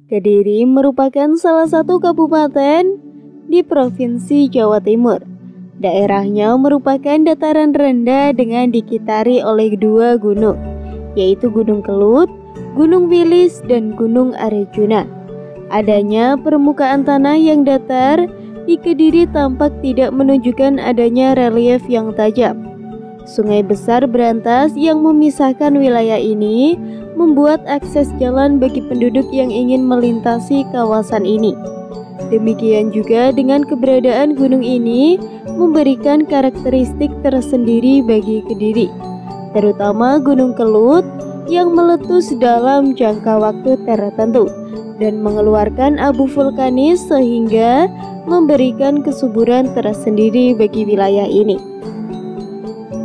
Kediri merupakan salah satu kabupaten di Provinsi Jawa Timur. Daerahnya merupakan dataran rendah dengan dikitari oleh dua gunung, yaitu Gunung Kelut, Gunung Wilis, dan Gunung Arjuna. Adanya permukaan tanah yang datar di Kediri tampak tidak menunjukkan adanya relief yang tajam. Sungai besar berantas yang memisahkan wilayah ini membuat akses jalan bagi penduduk yang ingin melintasi kawasan ini. Demikian juga dengan keberadaan gunung ini memberikan karakteristik tersendiri bagi Kediri, terutama Gunung Kelut yang meletus dalam jangka waktu tertentu dan mengeluarkan abu vulkanis sehingga memberikan kesuburan tersendiri bagi wilayah ini.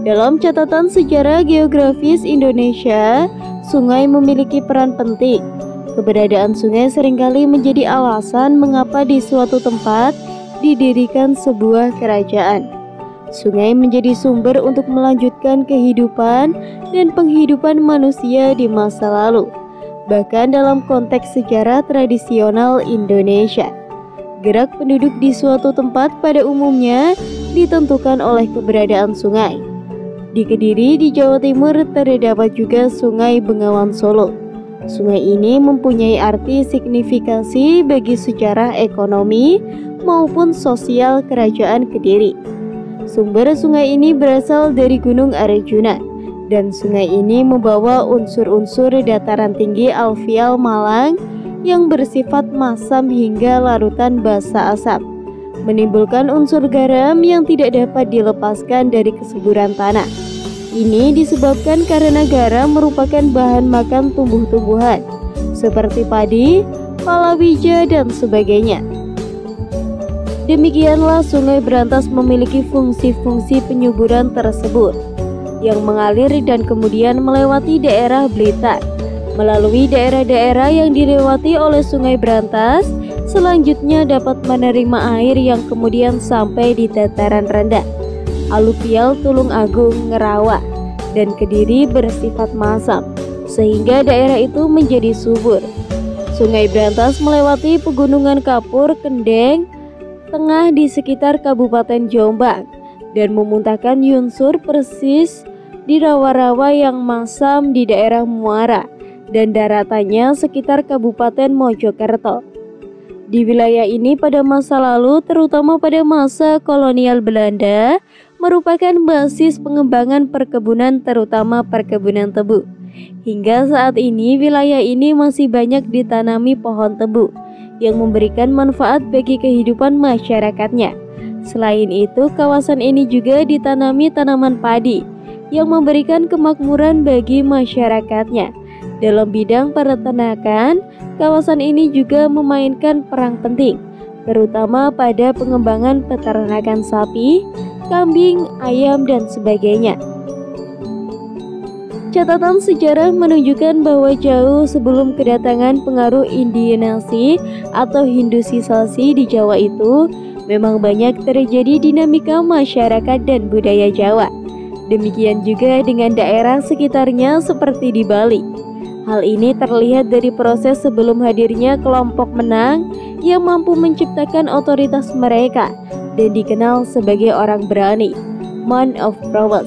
Dalam catatan sejarah geografis Indonesia, sungai memiliki peran penting. Keberadaan sungai seringkali menjadi alasan mengapa di suatu tempat didirikan sebuah kerajaan. Sungai menjadi sumber untuk melanjutkan kehidupan dan penghidupan manusia di masa lalu, bahkan dalam konteks sejarah tradisional Indonesia. Gerak penduduk di suatu tempat pada umumnya ditentukan oleh keberadaan sungai. Di Kediri di Jawa Timur terdapat juga Sungai Bengawan Solo. Sungai ini mempunyai arti signifikasi bagi sejarah ekonomi maupun sosial kerajaan Kediri. Sumber sungai ini berasal dari Gunung Arjuna, dan sungai ini membawa unsur-unsur dataran tinggi alveal Malang yang bersifat masam hingga larutan basa asap, menimbulkan unsur garam yang tidak dapat dilepaskan dari kesuburan tanah. Ini disebabkan karena garam merupakan bahan makan tumbuh-tumbuhan seperti padi, palawija, dan sebagainya. Demikianlah sungai berantas memiliki fungsi-fungsi penyuburan tersebut yang mengalir dan kemudian melewati daerah Blitar. Melalui daerah-daerah yang dilewati oleh sungai berantas, selanjutnya dapat menerima air yang kemudian sampai di dataran rendah, aluvial Tulung Agung, Ngerawa, dan Kediri bersifat masam, sehingga daerah itu menjadi subur. Sungai berantas melewati pegunungan Kapur, Kendeng, tengah di sekitar Kabupaten Jombang, dan memuntahkan yunsur persis di rawa-rawa yang masam di daerah Muara dan daratannya sekitar Kabupaten Mojokerto. Di wilayah ini pada masa lalu, terutama pada masa kolonial Belanda, merupakan basis pengembangan perkebunan, terutama perkebunan tebu. Hingga saat ini wilayah ini masih banyak ditanami pohon tebu yang memberikan manfaat bagi kehidupan masyarakatnya. Selain itu, kawasan ini juga ditanami tanaman padi yang memberikan kemakmuran bagi masyarakatnya. Dalam bidang peternakan, kawasan ini juga memainkan peran penting, terutama pada pengembangan peternakan sapi, kambing, ayam, dan sebagainya. Catatan sejarah menunjukkan bahwa jauh sebelum kedatangan pengaruh Indianasi atau Hindusisasi di Jawa itu, memang banyak terjadi dinamika masyarakat dan budaya Jawa. Demikian juga dengan daerah sekitarnya seperti di Bali. Hal ini terlihat dari proses sebelum hadirnya kelompok menang yang mampu menciptakan otoritas mereka dan dikenal sebagai orang berani, man of prowess.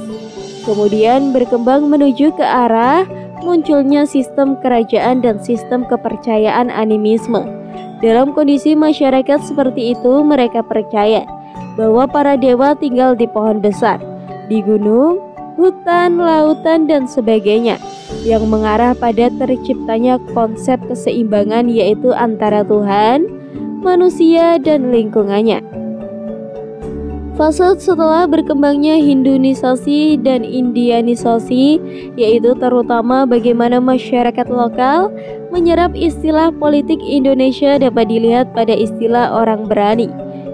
Kemudian berkembang menuju ke arah munculnya sistem kerajaan dan sistem kepercayaan animisme. Dalam kondisi masyarakat seperti itu, mereka percaya bahwa para dewa tinggal di pohon besar, di gunung, hutan, lautan, dan sebagainya, yang mengarah pada terciptanya konsep keseimbangan, yaitu antara Tuhan, manusia, dan lingkungannya. Fase setelah berkembangnya Hinduisasi dan Indianisasi, yaitu terutama bagaimana masyarakat lokal menyerap istilah politik Indonesia, dapat dilihat pada istilah orang berani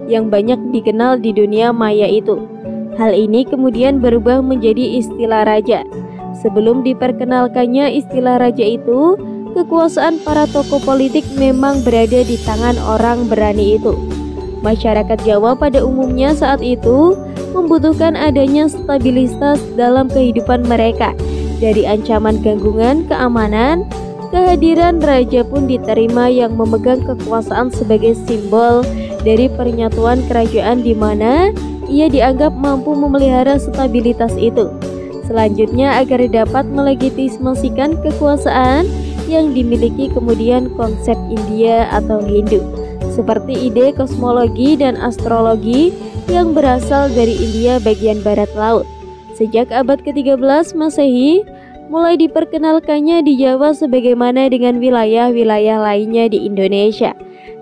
yang banyak dikenal di dunia maya itu. Hal ini kemudian berubah menjadi istilah raja. Sebelum diperkenalkannya istilah raja itu, kekuasaan para tokoh politik memang berada di tangan orang berani itu. Masyarakat Jawa pada umumnya saat itu membutuhkan adanya stabilitas dalam kehidupan mereka, dari ancaman gangguan keamanan, Kehadiran raja pun diterima yang memegang kekuasaan sebagai simbol dari pernyatuan kerajaan di mana ia dianggap mampu memelihara stabilitas itu. Selanjutnya agar dapat melegitimasikan kekuasaan yang dimiliki kemudian konsep India atau Hindu, seperti ide kosmologi dan astrologi yang berasal dari India bagian barat laut. Sejak abad ke-13 Masehi, mulai diperkenalkannya di Jawa sebagaimana dengan wilayah-wilayah lainnya di Indonesia.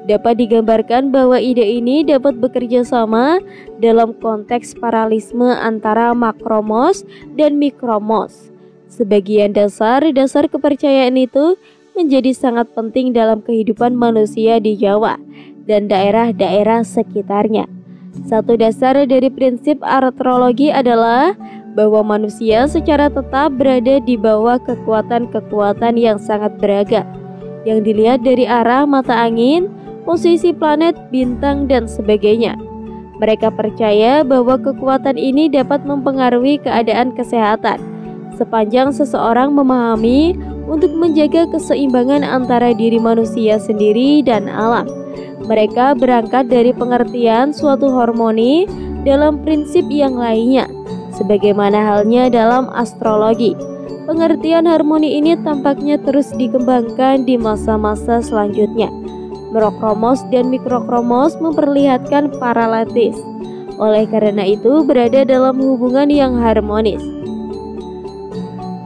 Dapat digambarkan bahwa ide ini dapat bekerja sama dalam konteks paralelisme antara makromos dan mikromos. Sebagian dasar kepercayaan itu menjadi sangat penting dalam kehidupan manusia di Jawa dan daerah-daerah sekitarnya. Satu dasar dari prinsip astrologi adalah bahwa manusia secara tetap berada di bawah kekuatan-kekuatan yang sangat beragam, yang dilihat dari arah mata angin, posisi planet, bintang, dan sebagainya. Mereka percaya bahwa kekuatan ini dapat mempengaruhi keadaan kesehatan, sepanjang seseorang memahami untuk menjaga keseimbangan antara diri manusia sendiri dan alam. Mereka berangkat dari pengertian suatu harmoni dalam prinsip yang lainnya, sebagaimana halnya dalam astrologi. Pengertian harmoni ini tampaknya terus dikembangkan di masa-masa selanjutnya. Makromos dan mikrokromos memperlihatkan paralelis. Oleh karena itu berada dalam hubungan yang harmonis.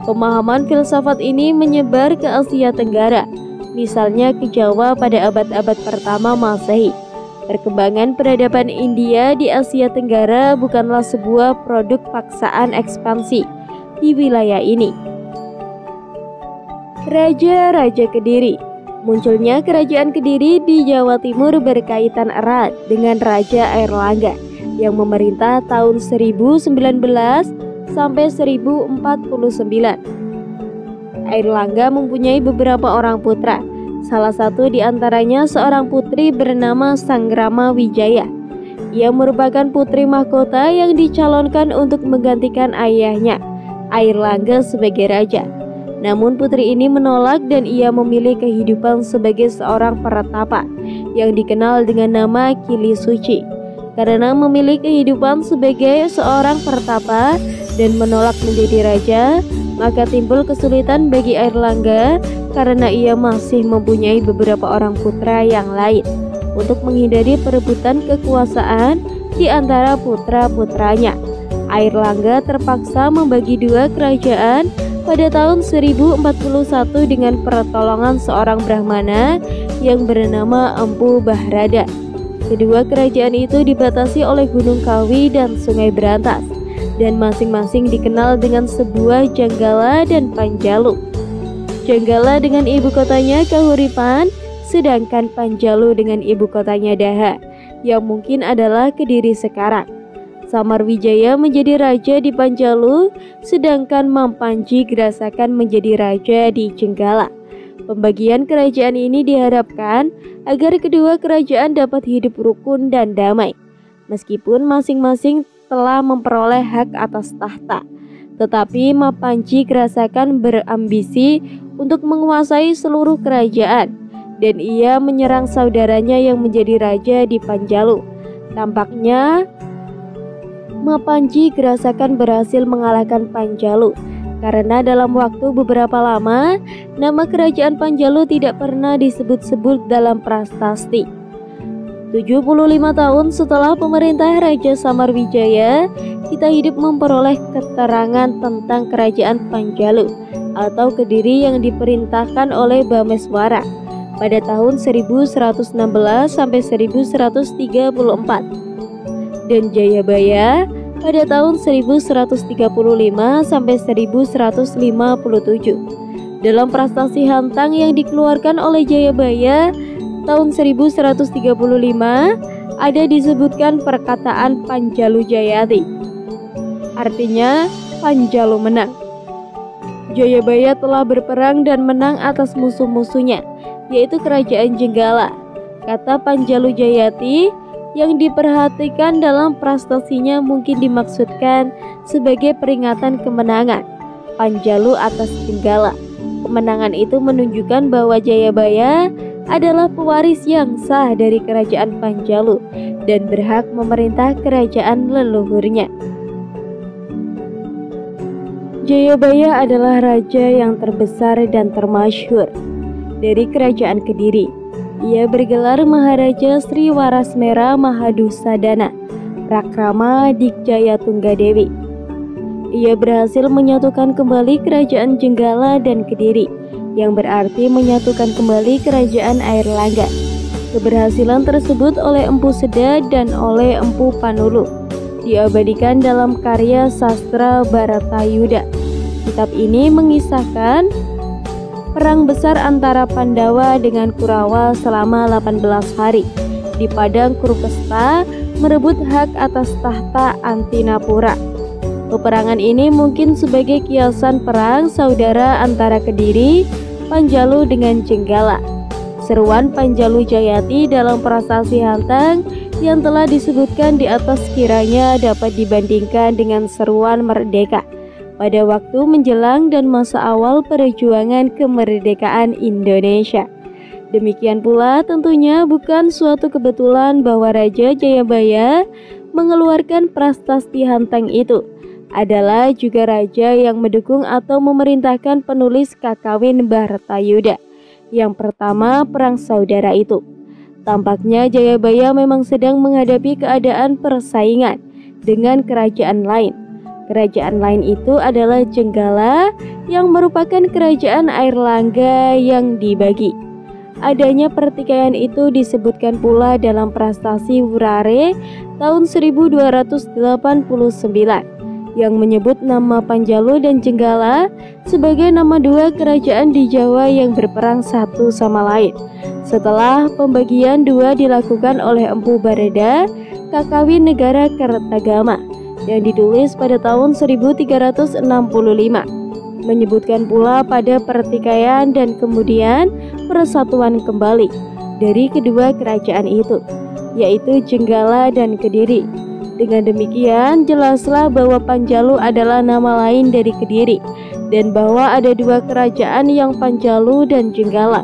Pemahaman filsafat ini menyebar ke Asia Tenggara, misalnya ke Jawa pada abad-abad pertama Masehi. Perkembangan peradaban India di Asia Tenggara bukanlah sebuah produk paksaan ekspansi di wilayah ini. Raja-Raja Kediri. Munculnya kerajaan Kediri di Jawa Timur berkaitan erat dengan Raja Airlangga yang memerintah tahun 1019 sampai 1049. Airlangga mempunyai beberapa orang putra. Salah satu di antaranya seorang putri bernama Sanggrama Wijaya. Ia merupakan putri mahkota yang dicalonkan untuk menggantikan ayahnya, Airlangga, sebagai raja. Namun putri ini menolak dan ia memilih kehidupan sebagai seorang peretapa yang dikenal dengan nama Kili Suci. Karena memilih kehidupan sebagai seorang pertapa dan menolak menjadi raja, maka timbul kesulitan bagi Airlangga karena ia masih mempunyai beberapa orang putra yang lain untuk menghindari perebutan kekuasaan di antara putra-putranya. Airlangga terpaksa membagi dua kerajaan pada tahun 1041 dengan pertolongan seorang Brahmana yang bernama Empu Bahrada. Kedua kerajaan itu dibatasi oleh Gunung Kawi dan Sungai Berantas, dan masing-masing dikenal dengan sebuah Janggala dan Panjalu. Janggala dengan ibu kotanya Kahuripan, sedangkan Panjalu dengan ibu kotanya Daha, yang mungkin adalah Kediri sekarang. Samarwijaya menjadi raja di Panjalu, sedangkan Mampanji Grasakan menjadi raja di Jenggala. Pembagian kerajaan ini diharapkan agar kedua kerajaan dapat hidup rukun dan damai, meskipun masing-masing telah memperoleh hak atas tahta. Tetapi Mampanji Grasakan berambisi untuk menguasai seluruh kerajaan, dan ia menyerang saudaranya yang menjadi raja di Panjalu. Tampaknya Mampanji Grasakan berhasil mengalahkan Panjalu, karena dalam waktu beberapa lama nama kerajaan Panjalu tidak pernah disebut-sebut dalam prasasti. 75 tahun setelah pemerintah Raja Samarwijaya, kita hidup memperoleh keterangan tentang kerajaan Panjalu atau Kediri yang diperintahkan oleh Bameswara pada tahun 1116 sampai 1134. Dan Jayabaya pada tahun 1135 sampai 1157. Dalam prastasi Hantang yang dikeluarkan oleh Jayabaya tahun 1135 ada disebutkan perkataan Panjalu Jayati, artinya Panjalu menang. Jayabaya telah berperang dan menang atas musuh-musuhnya, yaitu kerajaan Jenggala. Kata Panjalu Jayati yang diperhatikan dalam prastasinya mungkin dimaksudkan sebagai peringatan kemenangan Panjalu atas Jenggala. Kemenangan itu menunjukkan bahwa Jayabaya adalah pewaris yang sah dari kerajaan Panjalu dan berhak memerintah kerajaan leluhurnya. Jayabaya adalah raja yang terbesar dan termasyhur dari kerajaan Kediri. Ia bergelar Maharaja Sri Warasmera Mahadusadana Prakrama Dikjaya Tunggadewi. Ia berhasil menyatukan kembali kerajaan Jenggala dan Kediri, yang berarti menyatukan kembali kerajaan Airlangga. Keberhasilan tersebut oleh Empu Seda dan oleh Empu Panulu diabadikan dalam karya sastra Bharatayuda. Kitab ini mengisahkan perang besar antara Pandawa dengan Kurawa selama 18 hari di padang Kurupesta merebut hak atas tahta Antinapura. Peperangan ini mungkin sebagai kiasan perang saudara antara Kediri, Panjalu dengan Jenggala. Seruan Panjalu Jayati dalam prasasti Hantang yang telah disebutkan di atas kiranya dapat dibandingkan dengan seruan merdeka pada waktu menjelang dan masa awal perjuangan kemerdekaan Indonesia. Demikian pula tentunya bukan suatu kebetulan bahwa Raja Jayabaya mengeluarkan prasasti Hantang itu adalah juga raja yang mendukung atau memerintahkan penulis Kakawin Bharatayuda yang pertama perang saudara itu. Tampaknya Jayabaya memang sedang menghadapi keadaan persaingan dengan kerajaan lain. Kerajaan lain itu adalah Jenggala yang merupakan kerajaan Airlangga yang dibagi. Adanya pertikaian itu disebutkan pula dalam prasasti Wurare tahun 1289 yang menyebut nama Panjalu dan Jenggala sebagai nama dua kerajaan di Jawa yang berperang satu sama lain. Setelah pembagian dua dilakukan oleh Empu Bareda, Kakawin Negara Kertagama yang ditulis pada tahun 1365, menyebutkan pula pada pertikaian dan kemudian persatuan kembali dari kedua kerajaan itu, yaitu Jenggala dan Kediri. Dengan demikian, jelaslah bahwa Panjalu adalah nama lain dari Kediri dan bahwa ada dua kerajaan yang Panjalu dan Jenggala,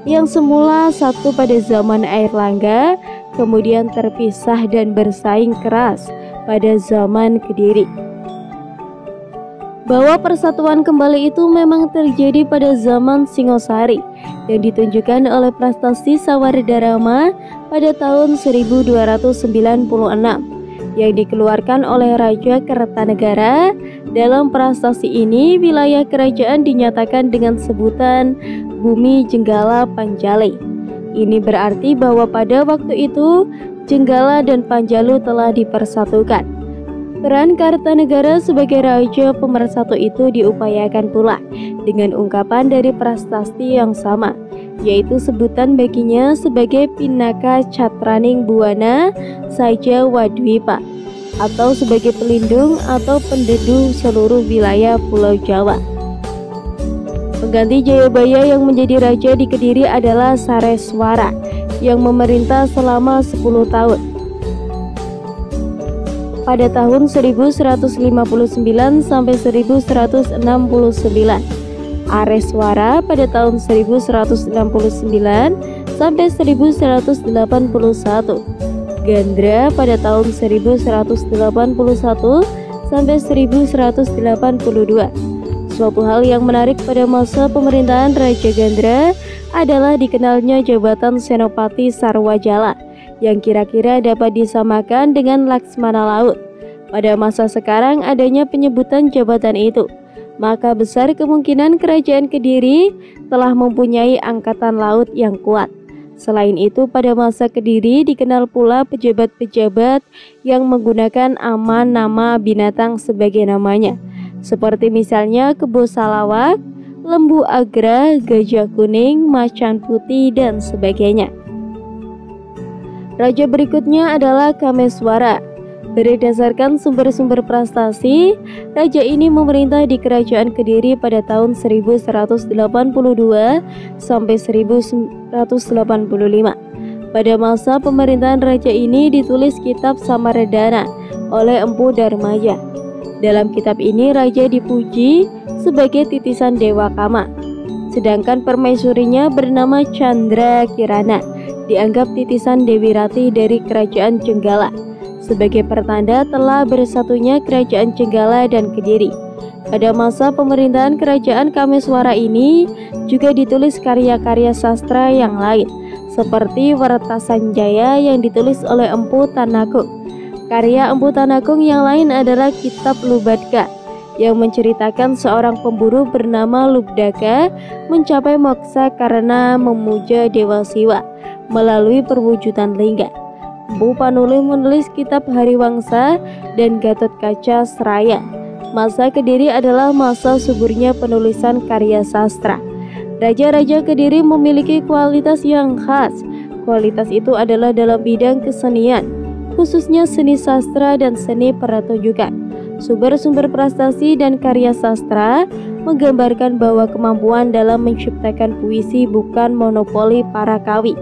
yang semula satu pada zaman Airlangga, kemudian terpisah dan bersaing keras pada zaman Kediri. Bahwa persatuan kembali itu memang terjadi pada zaman Singosari yang ditunjukkan oleh prasasti Sawardarama pada tahun 1296 yang dikeluarkan oleh Raja Kertanegara. Dalam prasasti ini wilayah kerajaan dinyatakan dengan sebutan Bumi Jenggala Panjali. Ini berarti bahwa pada waktu itu Jenggala dan Panjalu telah dipersatukan. Peran Kartanegara sebagai raja pemersatu itu diupayakan pula dengan ungkapan dari prasasti yang sama, yaitu sebutan baginya sebagai Pinaka Catraning Buwana Saja Wadwipa, atau sebagai pelindung atau pendedu seluruh wilayah Pulau Jawa. Pengganti Jayabaya yang menjadi raja di Kediri adalah Sareswara yang memerintah selama 10 tahun. Pada tahun 1159 sampai 1169, Areswara pada tahun 1169 sampai 1181, Gandra pada tahun 1181 sampai 1182. Suatu hal yang menarik pada masa pemerintahan Raja Gandra adalah dikenalnya jabatan Senopati Sarwajala yang kira-kira dapat disamakan dengan Laksmana Laut. Pada masa sekarang adanya penyebutan jabatan itu, maka besar kemungkinan kerajaan Kediri telah mempunyai angkatan laut yang kuat. Selain itu, pada masa Kediri dikenal pula pejabat-pejabat yang menggunakan nama binatang sebagai namanya, seperti misalnya Kebo Salawak, Lembu Agra, Gajah Kuning, Macan Putih, dan sebagainya. Raja berikutnya adalah Kameswara. Berdasarkan sumber-sumber prasasti, raja ini memerintah di kerajaan Kediri pada tahun 1182 sampai 1185. Pada masa pemerintahan raja ini ditulis kitab Samaradana oleh Empu Darmaya. Dalam kitab ini raja dipuji sebagai titisan Dewa Kama. sedangkan permaisurinya bernama Chandra Kirana, dianggap titisan Dewi Ratih dari Kerajaan Jenggala, sebagai pertanda telah bersatunya Kerajaan Jenggala dan Kediri. Pada masa pemerintahan Kerajaan Kameswara ini juga ditulis karya-karya sastra yang lain, seperti Werta Sanjaya yang ditulis oleh Empu Tanagung. Karya Empu Tanagung yang lain adalah Kitab Lubadka, yang menceritakan seorang pemburu bernama Lubdaka mencapai moksa karena memuja Dewa Siwa melalui perwujudan lingga. Empu Panuluh menulis Kitab Hariwangsa dan Gatot Kaca Seraya. Masa Kediri adalah masa suburnya penulisan karya sastra. Raja-raja Kediri memiliki kualitas yang khas. Kualitas itu adalah dalam bidang kesenian, khususnya seni sastra dan seni pertunjukan. Sumber-sumber prestasi dan karya sastra menggambarkan bahwa kemampuan dalam menciptakan puisi bukan monopoli para kawi.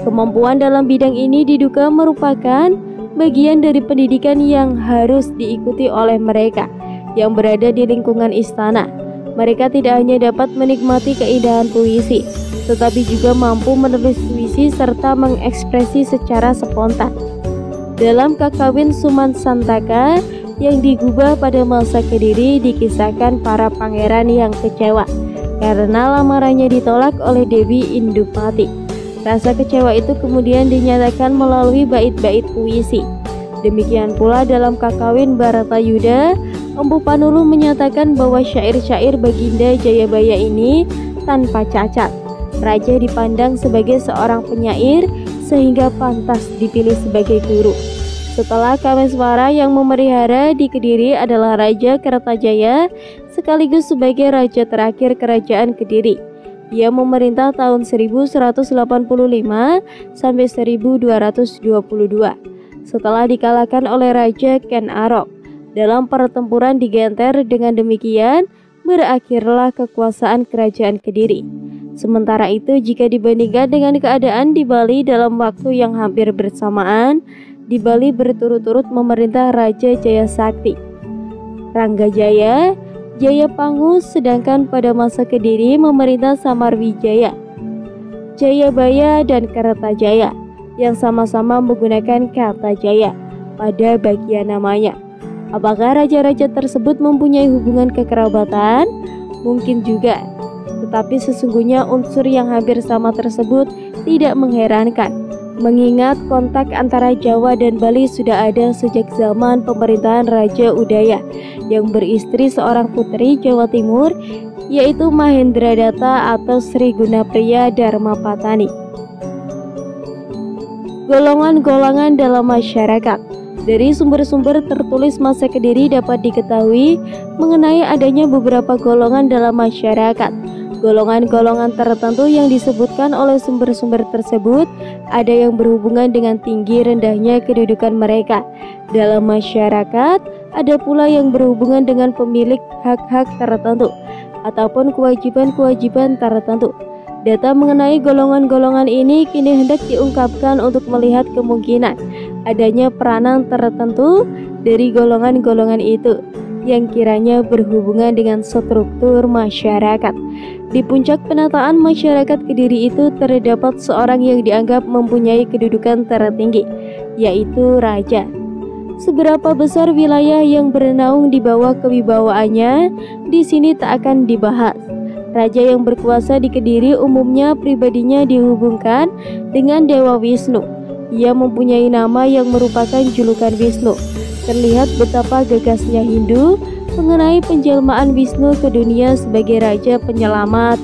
Kemampuan dalam bidang ini diduga merupakan bagian dari pendidikan yang harus diikuti oleh mereka yang berada di lingkungan istana. Mereka tidak hanya dapat menikmati keindahan puisi, tetapi juga mampu menulis puisi serta mengekspresi secara spontan. Dalam Kakawin Suman Santaka yang digubah pada masa Kediri, dikisahkan para pangeran yang kecewa karena lamarannya ditolak oleh Dewi Indupati. Rasa kecewa itu kemudian dinyatakan melalui bait-bait puisi. Demikian pula dalam Kakawin Baratayuda, Empu Panuluh menyatakan bahwa syair-syair Baginda Jayabaya ini tanpa cacat. Raja dipandang sebagai seorang penyair sehingga pantas dipilih sebagai guru. Setelah Kameswara, yang memelihara di Kediri adalah Raja Kertajaya sekaligus sebagai raja terakhir Kerajaan Kediri. Ia memerintah tahun 1185 sampai 1222 setelah dikalahkan oleh Raja Ken Arok dalam pertempuran di Genter. Dengan demikian berakhirlah kekuasaan Kerajaan Kediri. Sementara itu, jika dibandingkan dengan keadaan di Bali dalam waktu yang hampir bersamaan, di Bali berturut-turut memerintah Raja Jayasakti, Ranggajaya, Jayapangu, sedangkan pada masa Kediri memerintah Samarwijaya, Jayabaya dan Kertajaya yang sama-sama menggunakan kata Jaya pada bagian namanya. Apakah raja-raja tersebut mempunyai hubungan kekerabatan? Mungkin juga, tetapi sesungguhnya unsur yang hampir sama tersebut tidak mengherankan, mengingat kontak antara Jawa dan Bali sudah ada sejak zaman pemerintahan Raja Udaya yang beristri seorang putri Jawa Timur, yaitu Mahendradatta atau Sri Gunapriya Dharmapatani. Golongan-golongan dalam masyarakat. Dari sumber-sumber tertulis masa Kediri dapat diketahui mengenai adanya beberapa golongan dalam masyarakat. Golongan-golongan tertentu yang disebutkan oleh sumber-sumber tersebut ada yang berhubungan dengan tinggi rendahnya kedudukan mereka dalam masyarakat, ada pula yang berhubungan dengan pemilik hak-hak tertentu ataupun kewajiban-kewajiban tertentu. Data mengenai golongan-golongan ini kini hendak diungkapkan untuk melihat kemungkinan adanya peranan tertentu dari golongan-golongan itu yang kiranya berhubungan dengan struktur masyarakat. Di puncak penataan masyarakat Kediri itu terdapat seorang yang dianggap mempunyai kedudukan tertinggi, yaitu raja. Seberapa besar wilayah yang bernaung di bawah kewibawaannya di sini tak akan dibahas. Raja yang berkuasa di Kediri umumnya pribadinya dihubungkan dengan Dewa Wisnu. Ia mempunyai nama yang merupakan julukan Wisnu. Terlihat betapa gagasnya Hindu mengenai penjelmaan Wisnu ke dunia sebagai raja penyelamat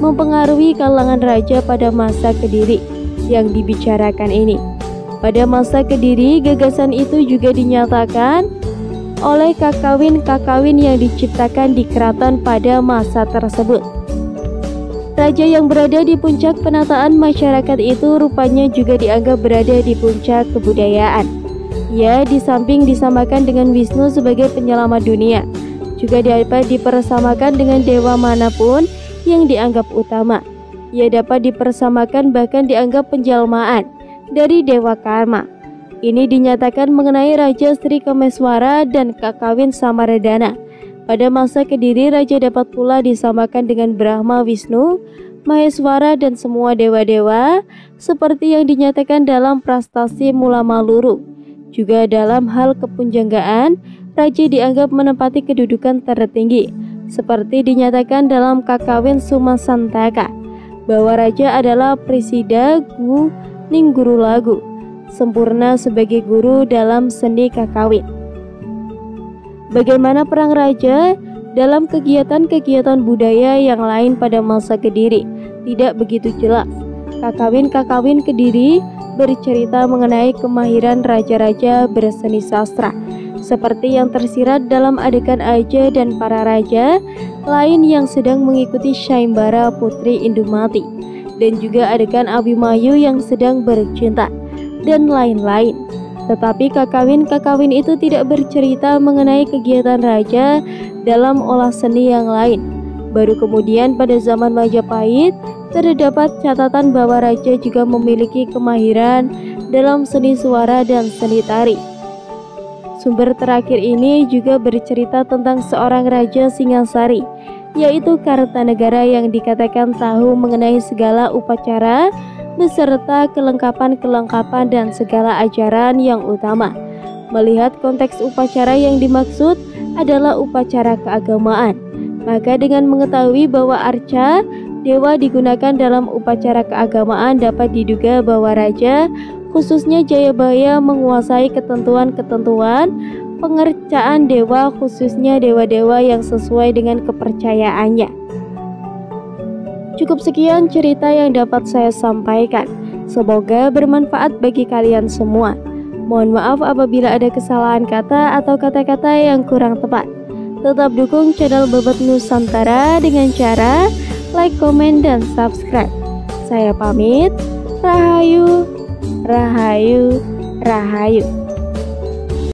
mempengaruhi kalangan raja pada masa Kediri yang dibicarakan ini. Pada masa Kediri, gagasan itu juga dinyatakan oleh kakawin-kakawin yang diciptakan di keraton pada masa tersebut. Raja yang berada di puncak penataan masyarakat itu rupanya juga dianggap berada di puncak kebudayaan. Ia di samping disamakan dengan Wisnu sebagai penyelamat dunia, juga dapat dipersamakan dengan dewa manapun yang dianggap utama. Ia dapat dipersamakan bahkan dianggap penjelmaan dari dewa karma. Ini dinyatakan mengenai Raja Sri Kameswara dan Kakawin Samaradana. Pada masa Kediri, raja dapat pula disamakan dengan Brahma, Wisnu, Maheswara dan semua dewa-dewa seperti yang dinyatakan dalam Prastasi Mula Maluru. Juga dalam hal kepunjanggaan, raja dianggap menempati kedudukan tertinggi seperti dinyatakan dalam Kakawin Sumasantaka bahwa raja adalah Presida Gu Ningguru Lagu, sempurna sebagai guru dalam seni kakawin. Bagaimana perang raja dalam kegiatan-kegiatan budaya yang lain pada masa Kediri tidak begitu jelas. Kakawin-kakawin Kediri bercerita mengenai kemahiran raja-raja berseni sastra, seperti yang tersirat dalam adegan Aja dan para raja lain yang sedang mengikuti Saimbara Putri Indumati, dan juga adegan Abimanyu yang sedang bercinta, dan lain-lain. Tetapi kakawin-kakawin itu tidak bercerita mengenai kegiatan raja dalam olah seni yang lain. Baru kemudian pada zaman Majapahit terdapat catatan bahwa raja juga memiliki kemahiran dalam seni suara dan seni tari. Sumber terakhir ini juga bercerita tentang seorang raja Singasari, yaitu Kartanegara, yang dikatakan tahu mengenai segala upacara beserta kelengkapan-kelengkapan dan segala ajaran yang utama. Melihat konteks upacara yang dimaksud adalah upacara keagamaan, maka dengan mengetahui bahwa arca dewa digunakan dalam upacara keagamaan, dapat diduga bahwa raja, khususnya Jayabaya, menguasai ketentuan-ketentuan pengercaan dewa, khususnya dewa-dewa yang sesuai dengan kepercayaannya. Cukup sekian cerita yang dapat saya sampaikan. Semoga bermanfaat bagi kalian semua. Mohon maaf apabila ada kesalahan kata atau kata-kata yang kurang tepat. Tetap dukung channel Bobot Nusantara dengan cara like, komen, dan subscribe. Saya pamit. Rahayu, rahayu, rahayu.